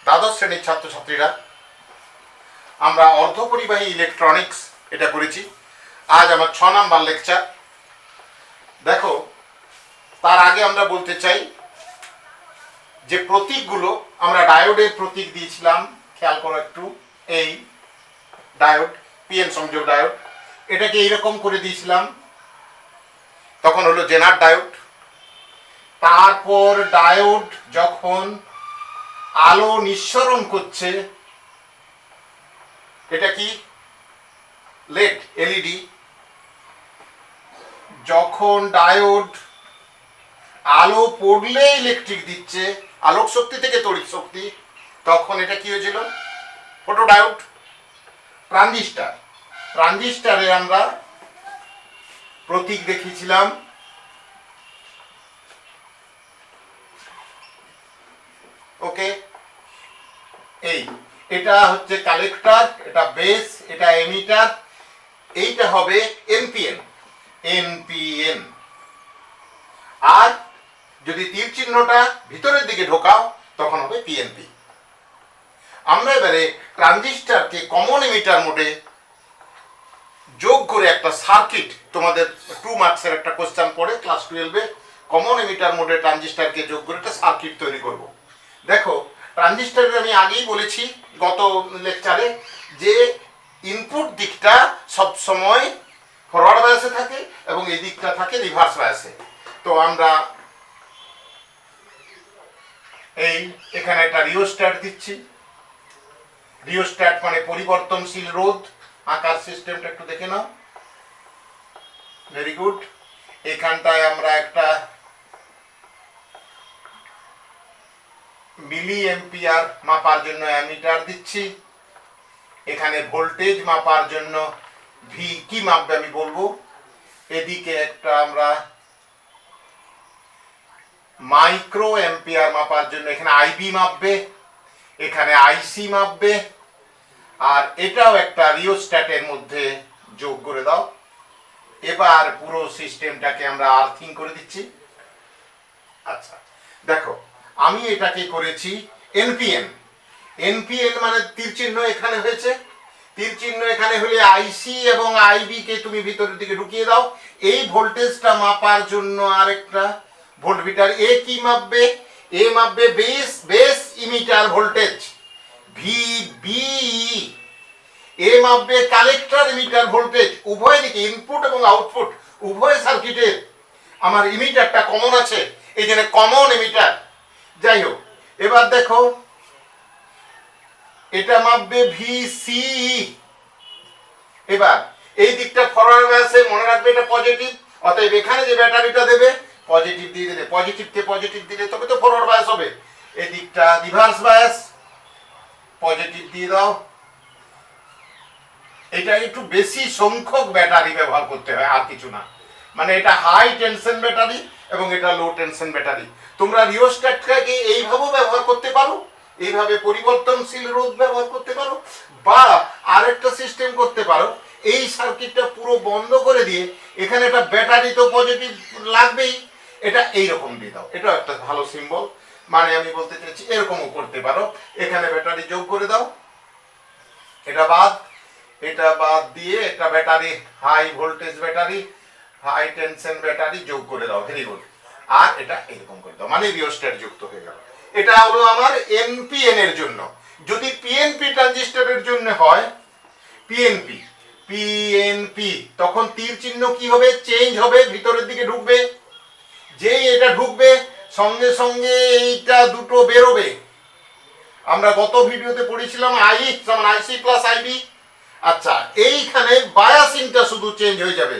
দ্বাদশ শ্রেণীর ছাত্রছাত্রীরা, আমরা অর্ধপরিবাহী ইলেকট্রনিক্স এটা করেছি। আজ আমার 6 নাম্বার লেকচার। দেখো, তার আগে আমরা বলতে চাই যে প্রতীকগুলো আমরা ডায়োডের প্রতীক দিয়েছিলাম, খেয়াল করো একটু। এই ডায়োড, পিএন সংযোগ ডায়োড, এটাকে এইরকম করে দিয়েছিলাম, তখন হলো জেনার ডায়োড। তারপর ডায়োড যখন আলো নিঃসরণ করছে, এটা কি লেড, এলইডি। যখন ডায়োড আলো পড়লে ইলেকট্রিক দিচ্ছে, আলোক শক্তি থেকে তড়িৎ শক্তি, তখন এটা কি হয়েছিল? ফটোডায়োড। ট্রানজিস্টার, ট্রানজিস্টারে আমরা প্রতীক দেখিয়েছিলাম ওকে। এটা হচ্ছে কালেক্টর, এটা বেস, এটা এমিটার, এইটা হবে এনপিএন, এনপিএন। আর যদি তীর চিহ্নটা ভিতরের দিকে ঢোকাও তখন হবে পিএনপি। আমরা এবারে ট্রানজিস্টারকে কমন এমিটার মোডে যোগ করে একটা সার্কিট, তোমাদের 2 মার্কসের একটা কোশ্চেন পড়ে ক্লাস 12-এ, কমন এমিটার মোডে ট্রানজিস্টারকে যোগ করে একটা সার্কিট তৈরি করব। দেখো, ট্রানজিস্টারের আমি আগেই বলেছি গত লেকচারে যে ইনপুট দিকটা সব সময় ফরওয়ার্ড বায়াসে থাকে এবং এই দিকটা থাকে রিভার্স বায়াসে। তো আমরা এখানে একটা রিওস্ট্যাট দিচ্ছি। রিওস্ট্যাট মানে পরিবর্তনশীল রোধ। আকার সিস্টেমটা একটু দেখে নাও, ভেরি গুড। এখানটায় আমরা একটা মিলি এম্পিয়ার মাপার জন্য অ্যামিটার দিচ্ছি। এখানে ভোল্টেজ মাপার জন্য ভি কি মাপবে আমি বলবো। এদিকে একটা আমরা মাইক্রো এম্পিয়ার মাপার জন্য এখানে আইবি মাপবে, এখানে আইসি মাপবে। আর এটাও একটা রিওস্ট্যাটের মধ্যে যোগ করে দাও। এবার পুরো সিস্টেমটাকে আমরা আর্থিং করে দিচ্ছি। আচ্ছা, দেখো, আমি এটাকে করেছি এনপিএন। এনপিএন মানে তীর চিহ্ন এখানে হয়েছে, তীর চিহ্ন এখানে হলে আইসি এবং আইবি কে তুমি ভিতরের দিকে ঢুকিয়ে দাও। এই ভোল্টেজটা মাপার জন্য আরেকটা ভোল্টমিটার। এ কি মাপবে? এ মাপবে বেস ইমিটার ভোল্টেজ ভিবিই। এ মাপবে কালেক্টর ইমিটার ভোল্টেজ। উভয় দিকে ইনপুট এবং আউটপুট উভয় সার্কিটের আমার ইমিটারটা কমন আছে, এই জন্য কমন এমিটার। যাই হোক, এবার দেখো, এটা মাপবে ভিসিই। এবার এই দিকটা ফরওয়ার্ড বায়াসে, মনে রাখবে এটা পজিটিভ, অতএব এখানে যে ব্যাটারিটা দেবে পজিটিভ দিয়ে দিলে, পজিটিভকে পজিটিভ দিলে তবে তো ফরওয়ার্ড বায়াস হবে। এই দিকটা রিভার্স বায়াস, পজিটিভ দিয়ে দাও। এটা একটু বেশি সংখ্যক ব্যাটারি ব্যবহার করতে হয়, আর কিছু না। মানে এটা হাই টেনশন ব্যাটারি এবং এটা লো টেনশন ব্যাটারি। তোমরা রিওস্ট্যাটটাকে এইভাবেও ব্যবহার করতে পারো, এইভাবে পরিবর্তনশীল রোধ ব্যবহার করতে পারো, বা আরেকটা সিস্টেম করতে পারো, এই সার্কিটটা পুরো বন্ধ করে দিয়ে এখানে একটা ব্যাটারি তো পজিটিভ লাগবেই, এটা এইরকম দিয়ে দাও। এটা একটা ভালো সিম্বল। মানে আমি বলতে চাইছি এরকমও করতে পারো, এখানে ব্যাটারি যোগ করে দাও, এটা বাদ দিয়ে একটা battery, high voltage battery, high tension battery যোগ করে দাও, ভেরি গুড। আর এটা এরকম করে দাও, মানে রিওস্ট্যাট যুক্ত হয়ে গেল। এটা হলো আমার এনপিএন এর জন্য। যদি পিএনপি ট্রানজিস্টরের জন্য হয়, পিএনপি, তখন তীর চিহ্ন কি হবে? চেঞ্জ হবে, ভিতরের দিকে ঢুকবে। যেই এটা ঢুকবে সঙ্গে সঙ্গে এইটা দুটো বেরোবে। আমরা গত ভিডিওতে পড়েছিলাম আই সমান আইসি প্লাস আইবি। আচ্ছা, এইখানে বায়াসিংটা শুধু চেঞ্জ হয়ে যাবে।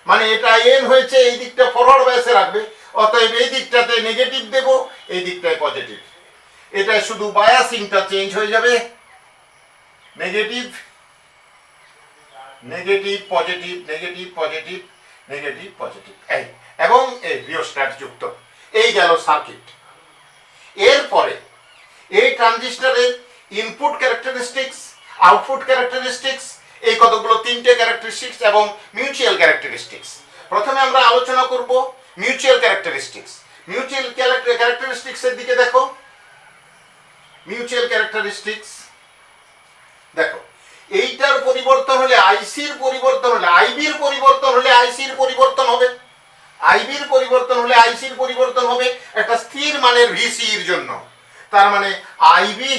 মানে এটা এন হয়েছে, এই দিকটা ফরওয়ার্ড বায়াসে রাখবে, অতএব এই দিকটাতে নেগেটিভ দেব, এই দিকটায় পজিটিভ। এটা শুধু বায়াসিংটা চেঞ্জ হয়ে যাবে, negative negative positive, negative positive, negative positive, এই এবং এই রিওস্ট্যাট যুক্ত। এই গেল সার্কিট। এরপরে এই ট্রানজিস্টরের ইনপুট ক্যারেক্টারিস্টিক্স, আউটপুট ক্যারেক্টারিস্টিক্স, এই কতগুলো 3টে ক্যারেক্টারিস্টিক্স এবং মিউচুয়াল ক্যারেক্টারিস্টিক্স। প্রথমে আমরা আলোচনা করব মিউচুয়াল ক্যারেক্টারিস্টিক্স। মিউচুয়াল ক্যারেক্টারিস্টিক্স এর দিকে দেখো, মিউচুয়াল ক্যারেক্টারিস্টিক্স। দেখো এইটার পরিবর্তন হলে আইসির পরিবর্তন হলে আইবির পরিবর্তন হলে আইসির পরিবর্তন হবে, আইবির পরিবর্তন হলে আইসির পরিবর্তন হবে একটা স্থির মানের ভিসির জন্য। তার মানে আইবি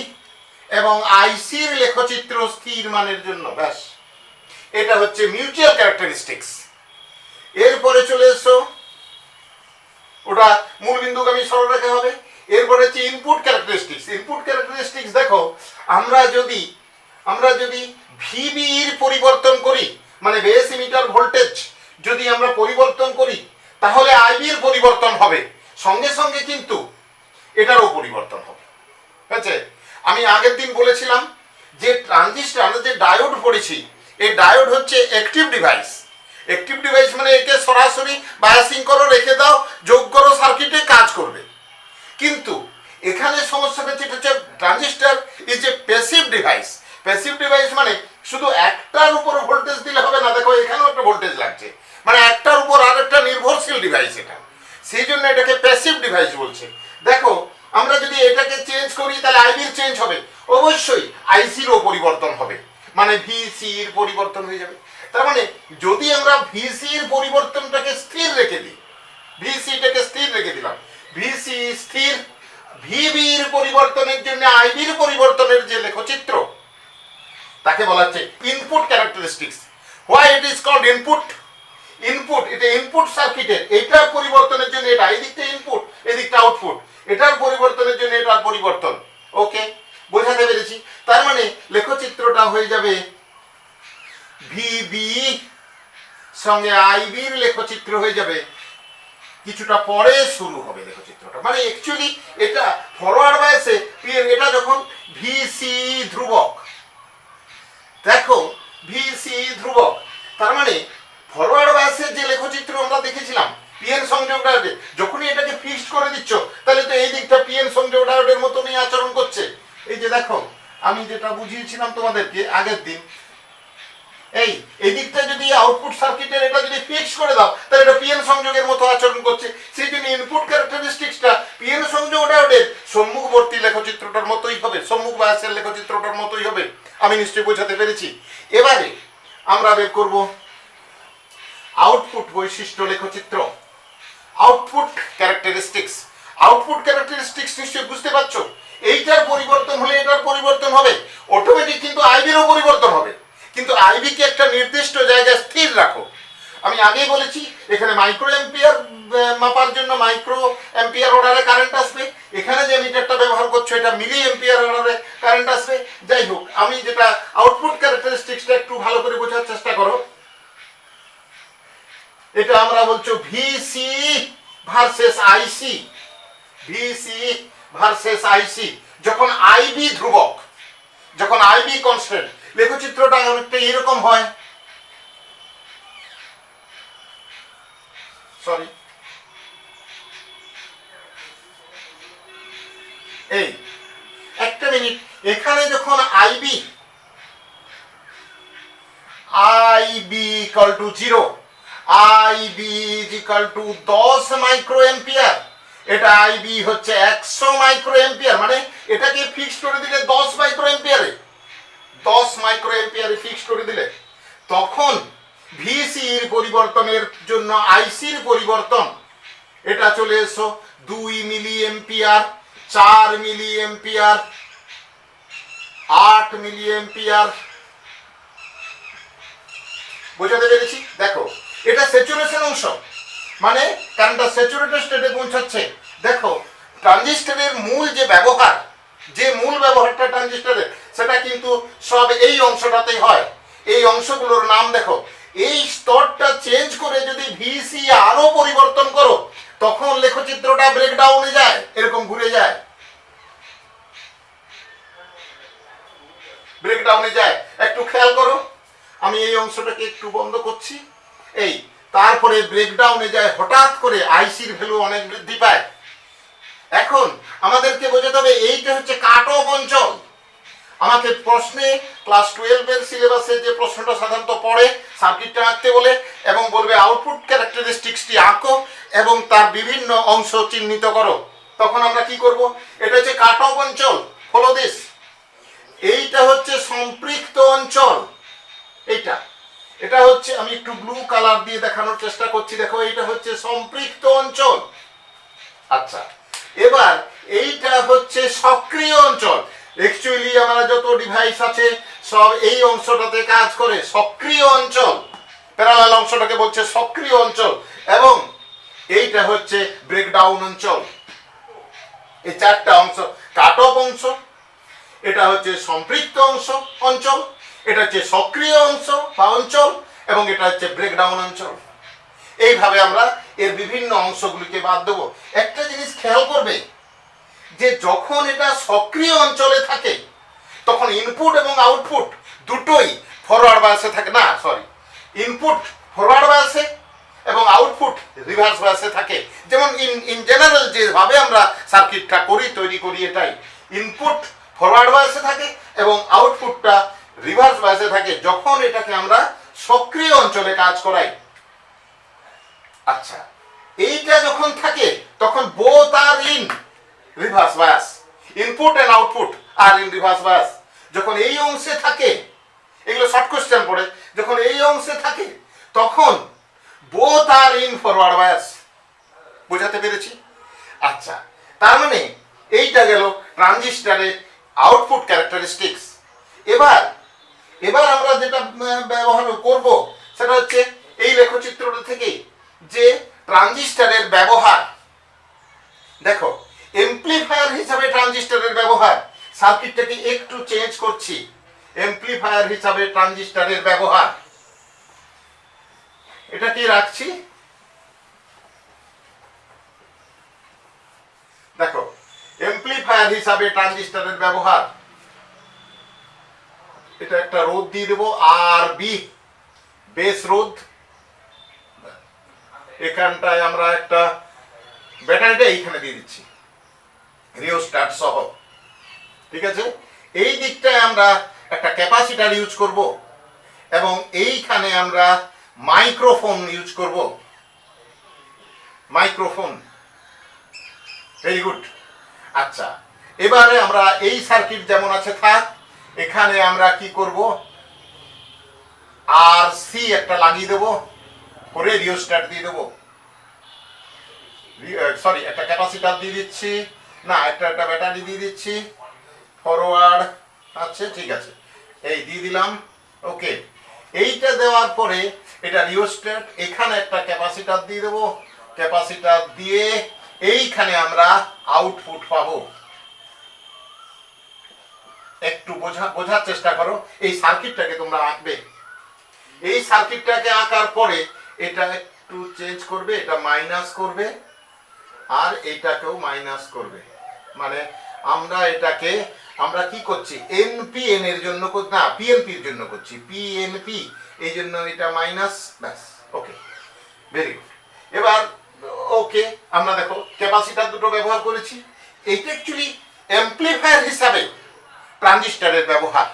এবং আইসির লেখচিত্র স্থির মানের জন্য, ব্যাস এটা হচ্ছে মিউচুয়াল ক্যারেক্টারিস্টিক্স। এরপরে চলে এসো, ওটা মূলবিন্দুগামী সরলরেখা হবে। এরপরে হচ্ছে ইনপুট ক্যারেক্টারিস্টিক্স। ইনপুট ক্যারেক্টারিস্টিক্স দেখো আমরা যদি ভিবির পরিবর্তন করি, মানে বেস ইমিটার ভোল্টেজ যদি আমরা পরিবর্তন করি তাহলে আইবির পরিবর্তন হবে, সঙ্গে সঙ্গে কিন্তু এটারও পরিবর্তন হবে। ঠিক আছে, আমি আগের দিন বলেছিলাম যে ট্রানজিস্টর, আমরা যে ডায়োড পড়েছি, এই ডায়োড হচ্ছে অ্যাক্টিভ ডিভাইস। অ্যাক্টিভ ডিভাইস মানে একে সরাসরি বায়াসিং করো, রেখে দাও, যোগ করো, সার্কিটে কাজ করবে। কিন্তু এখানে সমস্যাটা হচ্ছে, এটা হচ্ছে transistor is a passive device. Passive device মানে শুধু একটার উপর ভোল্টেজ দিলে হবে না, দেখো এখানেও একটা ভোল্টেজ লাগছে, মানে একটার উপর আর একটা নির্ভরশীল ডিভাইস এটা, সেই জন্য এটাকে প্যাসিভ ডিভাইস বলছে। দেখো আমরা যদি এটাকে চেঞ্জ করি তাহলে আইবির চেঞ্জ হবে, অবশ্যই আইসিরও পরিবর্তন হবে, মানে ভিসির পরিবর্তন হয়ে যাবে। তার মানে যদি আমরা ভিসির পরিবর্তনটাকে স্থির রেখে দিই, ভিসিটাকে স্থির রেখে দিলাম, ভিসি স্থির, ভিবির পরিবর্তনের জন্য আইবির পরিবর্তনের যে লেখচিত্র তাকে বলা হচ্ছে input characteristics. Why it is called input? Input, এটা ইনপুট সার্কিটের, এটার পরিবর্তনের জন্য এটা, এই দিকটা ইনপুট, এই দিকটা আউটপুট, এটার পরিবর্তনের জন্য এটার পরিবর্তন। ওকে, বোঝাতে পেরেছি? তার মানে লেখচিত্রটা হয়ে যাবে ভিবি সঙ্গে আইবির লেখচিত্র হয়ে যাবে কিছুটা পরে শুরু হবে লেখচিত্রটা, মানে অ্যাকচুয়ালি এটা ফরওয়ার্ড বায়াসে এটা যখন ভিসি ধ্রুবক, দেখো ভিসি ধ্রুবক, তার মানে ফরওয়ার্ড বায়াসের যে লেখচিত্র আমরা দেখেছিলাম পিএন সংযোগ ডায়োডে, যখনই এটাকে ফিক্সড করে দিচ্ছ তাহলে তো এই দিকটা পিএন সংযোগ ডায়োডের মতনই আচরণ করছে। এই যে দেখো আমি যেটা বুঝিয়েছিলাম তোমাদেরকে আগের দিন, এই দিকটা যদি আউটপুট সার্কিটের এটা যদি ফিক্স করে দাও তাহলে এটা পিএন সংযোগের মতো আচরণ করছে। সেই জন্য ইনপুট ক্যারেক্টারিস্টিক্সটা পিএন সংযোগ ডায়োডের সম্মুখবর্তী লেখচিত্রটার মতোই হবে, সম্মুখ বায়াসের লেখচিত্রটার মতোই হবে। আমি নিশ্চয়ই বোঝাতে পেরেছি। এবারে আমরা বের করব আউটপুট বৈশিষ্ট্য লেখচিত্র, আউটপুট ক্যারেক্টারিস্টিক্স। আউটপুট ক্যারেক্টারিস্টিক্স নিশ্চয়ই বুঝতে পারছো, এইটার পরিবর্তন হলে এটার পরিবর্তন হবে, অটোমেটিক কিন্তু আইবিরও পরিবর্তন হবে, কিন্তু আইবিকে একটা নির্দিষ্ট জায়গায় স্থির রাখো। আমি আগেই বলেছি এখানে মাইক্রো অ্যাম্পিয়ার মাপার জন্য মাইক্রো অ্যাম্পিয়ার অর্ডারে কারেন্ট আসবে, এখানে যে মিটারটা ব্যবহার করছো এটা মিলি অ্যাম্পিয়ার অর্ডারে কারেন্ট আসবে। যাই হোক, আমি যেটা আউটপুট ক্যারেক্টারিস্টিক্সটা একটু ভালো করে বোঝার চেষ্টা করো। এটা আমরা বলছো ভিসি ভার্সেস আইসি, ভিসি ভার্সেস আইসি। যখন আইবি ধ্রুবক, যখন আইবি কনস্ট্যান্ট, লেখচিত্রটা অনেকটা এরকম হয়। সরি, এই একটা মিনিট, এখানে যখন IB equal to 0, IB equal to 10 micro ampere, এটা আইবি হচ্ছে 100 মাইক্রো অ্যাম্পিয়ার, মানে এটাকে ফিক্স করে দিলে 10 মাইক্রো অ্যাম্পিয়ারে, 10 মাইক্রো অ্যাম্পিয়ারে ফিক্স করে দিলে তখন ভিসির পরিবর্তনের জন্য আইসির পরিবর্তন, এটা চলে এসো 2 milli ampere, 4 milli ampere, 8 milli ampere. বোঝাতে পেরেছি? দেখো এটা স্যাচুরেশন অংশ, মানে কারেন্টটা স্যাচুরেটেড স্টেটে পৌঁছাচ্ছে। দেখো ট্রানজিস্টরের মূল যে ব্যবহার, যে মূল ব্যবহারটা ট্রানজিস্টরের, সেটা কিন্তু সব এই অংশটাতেই হয়। এই অংশগুলোর নাম দেখো, এই স্তরটা চেঞ্জ করে যদি ভিসি আরো পরিবর্তন করো তখন লেখচিত্রটা ব্রেকডাউনে যায়, এরকম ঘুরে যায়, ব্রেকডাউনে যায়। একটু খেয়াল করো, আমি এই অংশটাকে একটু বন্ধ করছি, এই তারপরে ব্রেকডাউনে যায়, হঠাৎ করে আইসির ভ্যালু অনেক বৃদ্ধি পায়। এখন আমাদেরকে বোঝাতে হবে এইটা হচ্ছে কাট অফ অঞ্চল। আমাকে প্রশ্নে ক্লাস 12 এর সিলেবাসে যে প্রশ্নটা সাধারণত পড়ে, সার্কিটটা আঁকতে বলে এবং বলবে আউটপুট ক্যারেক্টারিস্টিক্সটি আঁকো এবং তার বিভিন্ন অংশ চিহ্নিত করো, তখন আমরা কি করব, এটা হচ্ছে কাট অফ অঞ্চল। Follow this. এইটা হচ্ছে সম্পৃক্ত অঞ্চল। এটা হচ্ছে, আমি একটু ব্লু কালার দিয়ে দেখানোর চেষ্টা করছি, দেখো এইটা হচ্ছে সম্পৃক্ত অঞ্চল। আচ্ছা, এবার এইটা হচ্ছে সক্রিয় অঞ্চল। অ্যাকচুয়ালি আমরা যত ডিভাইস আছে সব এই অংশটাতে কাজ করে, সক্রিয় অঞ্চল। প্যারালাল অংশটাকে বলছে সক্রিয় অঞ্চল, এবং এইটা হচ্ছে ব্রেকডাউন অঞ্চল। এই চারটা অংশ, কাট অফ অংশ, এটা হচ্ছে সম্পৃক্ত অঞ্চল, এটা হচ্ছে সক্রিয় অংশ বা অঞ্চল, এবং এটা হচ্ছে ব্রেকডাউন অঞ্চল। এইভাবে আমরা এর বিভিন্ন অংশগুলিকে বাদ দেবো। একটা জিনিস খেয়াল করবে যে যখন এটা সক্রিয় অঞ্চলে থাকে তখন ইনপুট এবং আউটপুট দুটোই ফরওয়ার্ড বায়াসে থাকে, না সরি, ইনপুট ফরওয়ার্ড বায়াসে এবং আউটপুট রিভার্স বায়াসে থাকে। যেমন ইন জেনারেল যেভাবে আমরা সার্কিটটা তৈরি করি, এটাই ইনপুট ফরওয়ার্ড বায়াসে থাকে এবং আউটপুটটা রিভার্স বায়াসে থাকে যখন এটাকে আমরা সক্রিয় অঞ্চলে কাজ করাই। আচ্ছা, এইটা যখন থাকে তখন both are in reverse bias, input and output are in reverse bias. যখন এই অংশে থাকে, এগুলো শর্ট কোশ্চেন পড়ে, যখন এই অংশে থাকে তখন both are in forward bias. বোঝাতে পেরেছি? আচ্ছা, তার মানে এইটা গেল ট্রানজিস্টরের আউটপুট ক্যারেক্টারিস্টিক্স। এবার আমরা যেটা ব্যবহার করব সেটা হচ্ছে এই লেখচিত্রটা থেকে যে ট্রানজিস্টরের ব্যবহার। দেখো, এমপ্লিফায়ার হিসাবে ট্রানজিস্টরের ব্যবহার, সার্কিটটাকে একটু চেঞ্জ করছি। এমপ্লিফায়ার হিসাবে ট্রানজিস্টরের ব্যবহার, এটাকে রাখছি। দেখো, এমপ্লিফায়ার হিসাবে ট্রানজিস্টরের ব্যবহার, এটা একটা রোধ দিয়ে দেবো আর বি, বেস রোধ। এখানটায় আমরা একটা ব্যাটারিটা এইখানে দিয়ে দিচ্ছি রিওস্ট্যাট সহ, ঠিক আছে। এই দিকটায় আমরা একটা ক্যাপাসিটার ইউজ করব এবং এইখানে আমরা মাইক্রোফোন ইউজ করব। Microphone, very good. আচ্ছা, এবারে আমরা এই সার্কিট যেমন আছে থাক, এখানে আমরা কি করব, আর সি একটা লাগিয়ে দেবো, করে রিওস্ট্যাট দিয়ে দেবো, সরি একটা ক্যাপাসিটার দিয়ে দিচ্ছি, না একটা ব্যাটারি দিয়ে দিচ্ছি, ফরওয়ার্ড আছে, ঠিক আছে, এই দিয়ে দিলাম। ওকে, এইটা দেওয়ার পরে এটা রিওস্ট্যাট, এখানে একটা ক্যাপাসিটার দিয়ে দেবো, ক্যাপাসিটার দিয়ে এইখানে আমরা আউটপুট পাবো। একটু বোঝার চেষ্টা করো, এই সার্কিটটাকে তোমরা আঁকবে। এই সার্কিটটাকে আঁকার পরে এটা একটু চেঞ্জ করবে, এটা মাইনাস করবে আর এইটাকেও মাইনাস করবে। মানে আমরা কি করছি, এনপিএন এর জন্য না পিএনপি এর জন্য করছি, পিএনপি, এই জন্য এটা মাইনাস, ব্যাস। ওকে, ভেরি গুড। এবার ওকে, আমরা দেখো ক্যাপাসিটার দুটো ব্যবহার করেছি। এইটা অ্যাকচুয়ালি অ্যাম্প্লিফায়ার হিসাবে ট্রানজিস্টরের ব্যবহার,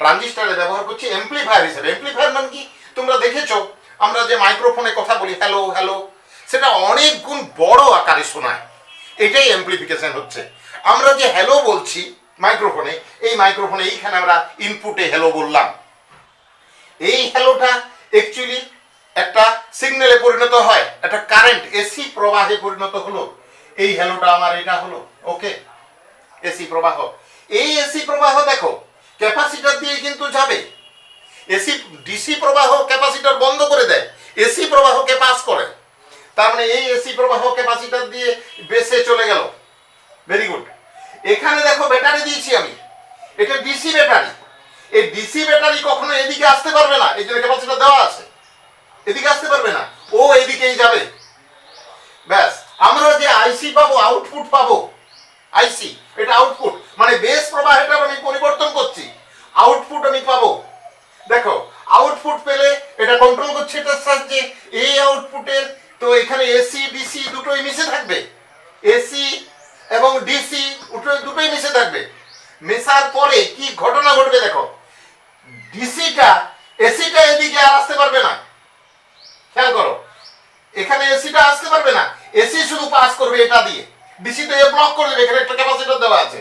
ট্রানজিস্টরের ব্যবহার করছি অ্যাম্প্লিফায়ার হিসাবে। অ্যাম্প্লিফায়ার মানে কি, তোমরা দেখেছো আমরা যে মাইক্রোফোনে কথা বলি হ্যালো হ্যালো, সেটা অনেক গুণ বড় আকারে শোনায়, এটাই অ্যাম্প্লিফিকেশন হচ্ছে। আমরা যে হ্যালো বলছি মাইক্রোফোনে, এই মাইক্রোফোনে এইখানে আমরা ইনপুটে হ্যালো বললাম, এই হ্যালোটা অ্যাকচুয়ালি একটা সিগন্যালে পরিণত হয়, একটা কারেন্ট এসি প্রবাহে পরিণত হলো। এই হ্যালোটা আমার এটা হলো, ওকে, এসি প্রবাহ। এই এসি প্রবাহ দেখো ক্যাপাসিটার দিয়ে কিন্তু যাবে। এসি ডিসি প্রবাহ ক্যাপাসিটার বন্ধ করে দেয়, এসি প্রবাহকে পাস করে। তার মানে এই এসি প্রবাহ ক্যাপাসিটার দিয়ে বেসে চলে গেল। Very good. এখানে দেখো ব্যাটারি দিয়েছি আমি, এটা ডিসি ব্যাটারি। এই ডিসি ব্যাটারি কখনো এদিকে আসতে পারবে না, এই জন্য ক্যাপাসিটার দেওয়া আছে, এদিকে আসতে পারবে না, ও এদিকেই যাবে। ব্যাস, আমরা যে আইসি পাবো, আউটপুট পাবো, আইসি এটা আউটপুট, মানে বেস প্রবাহ এটা আমি পরিবর্তন করছি, আউটপুট আমি পাবো। দেখো, আউটপুট পেলে এটা কন্ট্রোল করছে এটার সাহায্যে, এই আউটপুটের তো এখানে এসি ডিসি দুটোই মিশে থাকবে, এসি এবং ডিসি দুটোই মিশে থাকবে। মেশার পরে কি ঘটনা ঘটবে দেখো, এসিটা এদিকে আর আসতে পারবে না, খেয়াল করো, এখানে এসিটা আসতে পারবে না, এসি শুধু পাস করবে এটা দিয়ে, ডিসি তো এ ব্লক করে দেবে, এখানে একটা ক্যাপাসিটর দেওয়া আছে।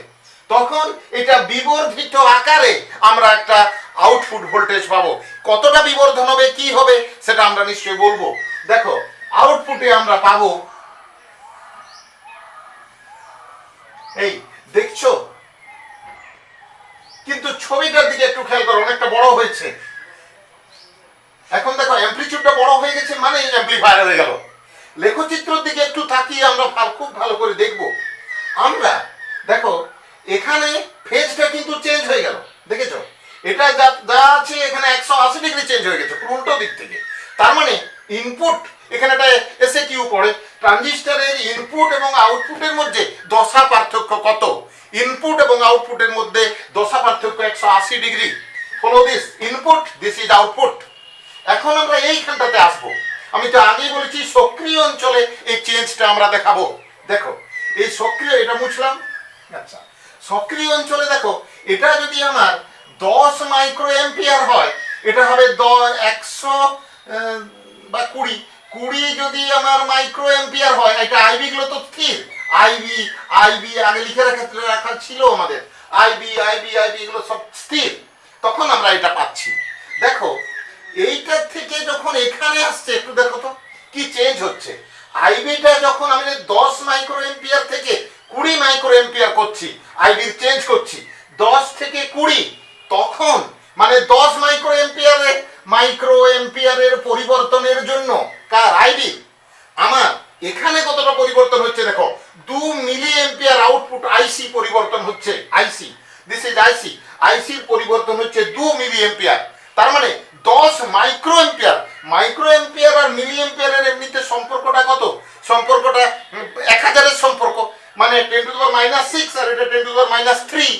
তখন এটা বিবর্ধিত আকারে আমরা একটা আউটপুট ভোল্টেজ পাবো। কতটা বিবর্ধন হবে, কি হবে, সেটা আমরা নিশ্চয়ই বলবো। দেখো আউটপুটে আমরা পাবো, এই দেখছো, কিন্তু ছবিটার দিকে একটু খেয়াল করো, অনেকটা বড় হয়েছে। এখন দেখো অ্যামপ্লিটিউডটা বড় হয়ে গেছে, মানে অ্যাম্পলিফায়ার হয়ে গেল। লেখচিত্রের দিকে একটু তাকিয়ে আমরা খুব ভালো করে দেখব। আমরা দেখো এখানে ফেজটা কিন্তু চেঞ্জ হয়ে গেল, দেখেছো? এটা যা আছে এখানে 180 ডিগ্রি চেঞ্জ হয়ে গেছে উল্টো দিক থেকে। তার মানে ইনপুট, এখানে একটা এসে কিউ পড়ে, ট্রানজিস্টরের ইনপুট এবং আউটপুটের মধ্যে দশা পার্থক্য কত? ইনপুট এবং আউটপুটের মধ্যে দশা পার্থক্য 180 degree. Follow this, input, this is output. এখন আমরা এইখানটাতে আসবো। আমি তো আগেই বলেছি সক্রিয় অঞ্চলে এই চেঞ্জটা আমরা দেখাবো। দেখো এই সক্রিয়, এটা মুছলাম। আচ্ছা, সক্রিয় অঞ্চলে দেখো, এটা যদি আমার 10 মাইক্রো অ্যাম্পিয়ার হয়, এটা হবে 100 বা 20 যদি আমার মাইক্রো অ্যাম্পিয়ার হয়, এটা আইবি গুলো তো স্থির। আইবি আগে লিখে রাখা ছিল আমাদের, আইবি এগুলো সব স্থির। তখন আমরা এটা পাচ্ছি। দেখো এইটার থেকে যখন এখানে আসছে, একটু দেখো তো কি চেঞ্জ হচ্ছে। আইবিটা যখন আমি 10 মাইক্রো এম্পিয়ার থেকে 20 মাইক্রো এম্পিয়ার করছি, আইবির চেঞ্জ করছি 10 থেকে 20, তখন মানে 10 মাইক্রো এম্পিয়ারের পরিবর্তনের জন্য কার, আইবি, আমার এখানে কতটা পরিবর্তন হচ্ছে দেখো, 2 মিলি এম্পিয়ার আউটপুট আইসি পরিবর্তন হচ্ছে। আইসি, দিস ইজ আইসি। আইসির পরিবর্তন হচ্ছে 2 মিলি এম্পিয়ার। তার মানে 10 মাইক্রো এম্পিয়ার আর মিলি এম্পিয়ারের এমনিতে সম্পর্কটা কত? সম্পর্কটা 1000 এর সম্পর্ক, মানে 10⁻⁻6 আর এটা 10⁻⁻3,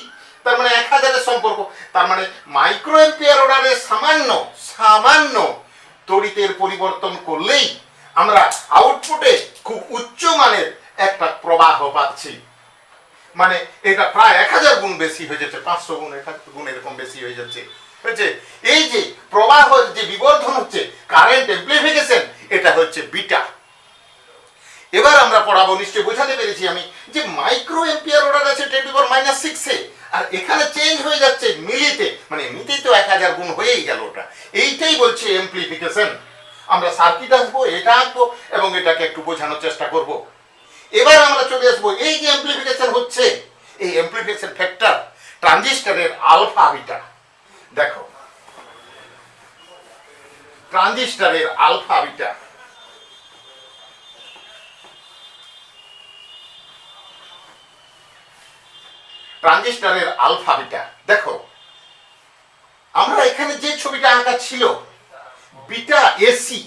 তার মানে 1000 এর সম্পর্ক। তার মানে মাইক্রো এম্পিয়ার অর্ডারে সামান্য তড়িতের পরিবর্তন করলেই আমরা আউটপুটে খুব উচ্চ মানের একটা প্রবাহ পাচ্ছি। মানে এটা প্রায় 1000 গুণ বেশি হয়ে যাচ্ছে, 500 গুণ, 1000 গুণ এরকম বেশি হয়ে যাচ্ছে। এই যে প্রবাহের যে বিবর্ধন হচ্ছে, কারেন্ট অ্যামপ্লিফিকেশন, এটা হচ্ছে বিটা। এবার আমরা পড়াবো, নিশ্চয়ই বোঝাতে পেরেছি আমি, যে মাইক্রো এম্পিয়ার অর্ডার আছে 10⁻⁻6 এ, আর এখানে চেঞ্জ হয়ে যাচ্ছে মিলিতে, মানে এমনিতেই তো 1000 গুণ হয়েই গেল ওটা। এইটাই বলছে অ্যামপ্লিফিকেশন। আমরা সার্কিট আসবো, এটা আঁকবো এবং এটাকে একটু বোঝানোর চেষ্টা করব। এবার আমরা চলে আসবো, এই যে অ্যামপ্লিফিকেশন হচ্ছে, এই অ্যামপ্লিফিকেশন ফ্যাক্টর ট্রানজিস্টরের আলফা বিটা। দেখো ট্রানজিস্টরের আলফা বিটা, ট্রানজিস্টরের আলফা বিটা। দেখো আমরা এখানে যে ছবিটা আঁকা ছিল বিটা এসি,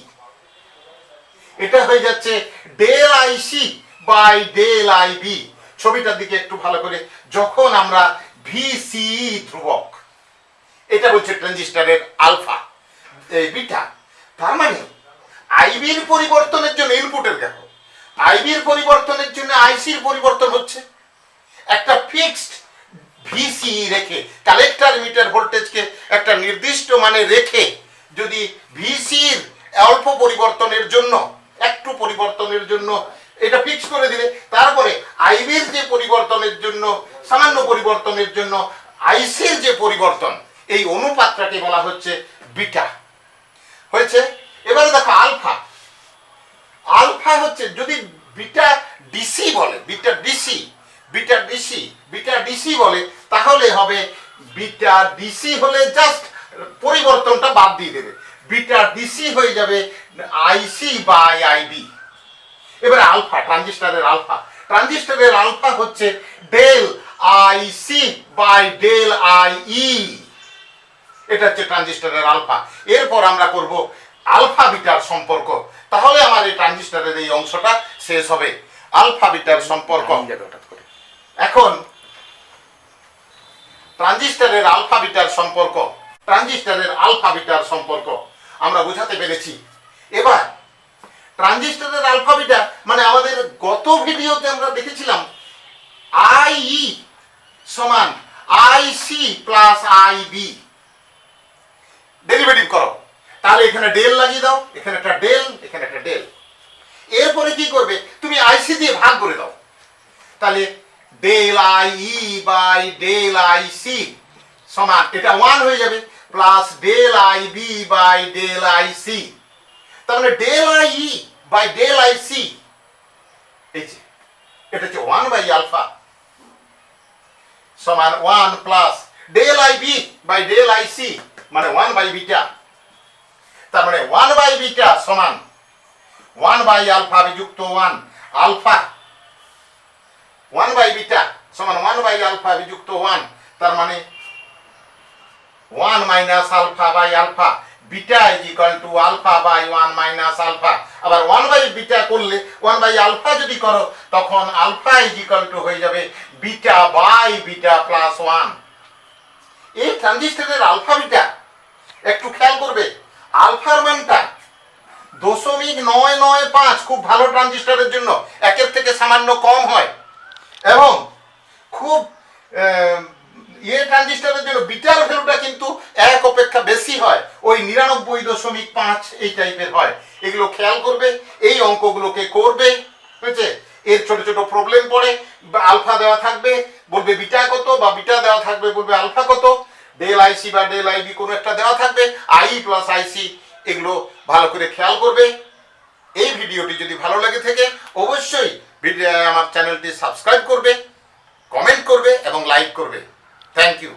এটা হয়ে যাচ্ছে del IC by del IB. ছবিটার দিকে একটু ভালো করে, যখন আমরা ভিসি ধ্রুবক, এটা বলছে ট্রানজিস্টরের আলফা বিটা। তার মানে আইবির পরিবর্তনের জন্য ইনপুটের, দেখো আইবির পরিবর্তনের জন্য আইসির পরিবর্তন হচ্ছে। একটা ফিক্সড ভিসি রেখে, কালেক্টর মিটার ভোল্টেজকে একটা নির্দিষ্ট মানে রেখে, যদি ভিসির অল্প পরিবর্তনের জন্য, একটু পরিবর্তনের জন্য এটা ফিক্স করে দিলে, তারপরে আইবির যে পরিবর্তনের জন্য, সামান্য পরিবর্তনের জন্য আইসির যে পরিবর্তন, এই অনুপাতটাকে বলা হচ্ছে বিটা। হয়েছে? এবারে দেখো আলফা। আলফা হচ্ছে, যদি বিটা ডিসি বলে, বিটা ডিসি বলে, তাহলে হবে বিটা ডিসি হলে জাস্ট পরিবর্তনটা বাদ দিয়ে দেবে, বিটা ডিসি হয়ে যাবে আইসি বাই আইবি। এবারে আলফা, ট্রানজিস্টরের আলফা হচ্ছে del IC by del IE. এটা হচ্ছে ট্রানজিস্টরের আলফা। এরপর আমরা করব আলফা বিটার সম্পর্ক, তাহলে আমার এই ট্রানজিস্টরের এই অংশটা শেষ হবে। আলফা বিটার সম্পর্ক, এখন ট্রানজিস্টরের আলফা বিটার সম্পর্ক আমরা বোঝাতে পেরেছি। এবার ট্রানজিস্টরের আলফা বিটা মানে আমাদের গত ভিডিওতে আমরা দেখেছিলাম আইই সমান আইসি প্লাস আইবি। ডেরিভেটিভ করো, তাহলে এখানে ডেল লাগিয়ে দাও, এখানে একটা ডেল, এখানে একটা ডেল। এরপরে কি করবে, তুমি আইসি দিয়ে ভাগ করে দাও, তাহলে del I E by del I C সমান এটা 1 হয়ে যাবে plus del I B by del I C. তার মানে del I E by del I C এই যে এটা হচ্ছে 1 বাই আলফা সমান 1 plus del I B by del I C মানে 1 বাই বিটা। তার মানে 1 বাই বিটা সমান 1 বাই আলফা বিযুক্ত 1 আলফা 1 বাই বিটা সমান 1 বাই আলফা বিযুক্ত 1 তার মানে 1 minus alpha by alpha beta is equal to alpha by 1 minus alpha. আবার 1 বাই বিটা করলে 1 বাই আলফা যদি করো তখন আলফা ইজ ইকুয়াল টু হয়ে যাবে বিটা বাই বিটা প্লাস 1। এই ট্রানজিস্টরের আলফা বিটা একটু খেয়াল করবে, আলফার মানটা 0.995 খুব ভালো ট্রানজিস্টরের জন্য একের থেকে সামান্য কম হয় এবং খুব ট্রানজিস্টরের জন্য বিটার ভ্যালুটা কিন্তু 1 অপেক্ষা বেশি হয়, ওই 99.5 এই টাইপের হয়। এগুলো খেয়াল করবে, এই অঙ্কগুলোকে করবে, বুঝেছে? এর ছোট ছোট প্রবলেম পড়ে, আলফা দেওয়া থাকবে বলবে বিটা কত, বা বিটা দেওয়া থাকবে বলবে আলফা কত, ডেল আইসি বা ডেল আইবি কোনো একটা দেওয়া থাকবে, আই প্লাস আইসি, এগুলো ভালো করে খেয়াল করবে। এই ভিডিওটি যদি ভালো লাগে থাকে অবশ্যই আমার চ্যানেলটি সাবস্ক্রাইব করবে, কমেন্ট করবে এবং লাইক করবে। Thank you.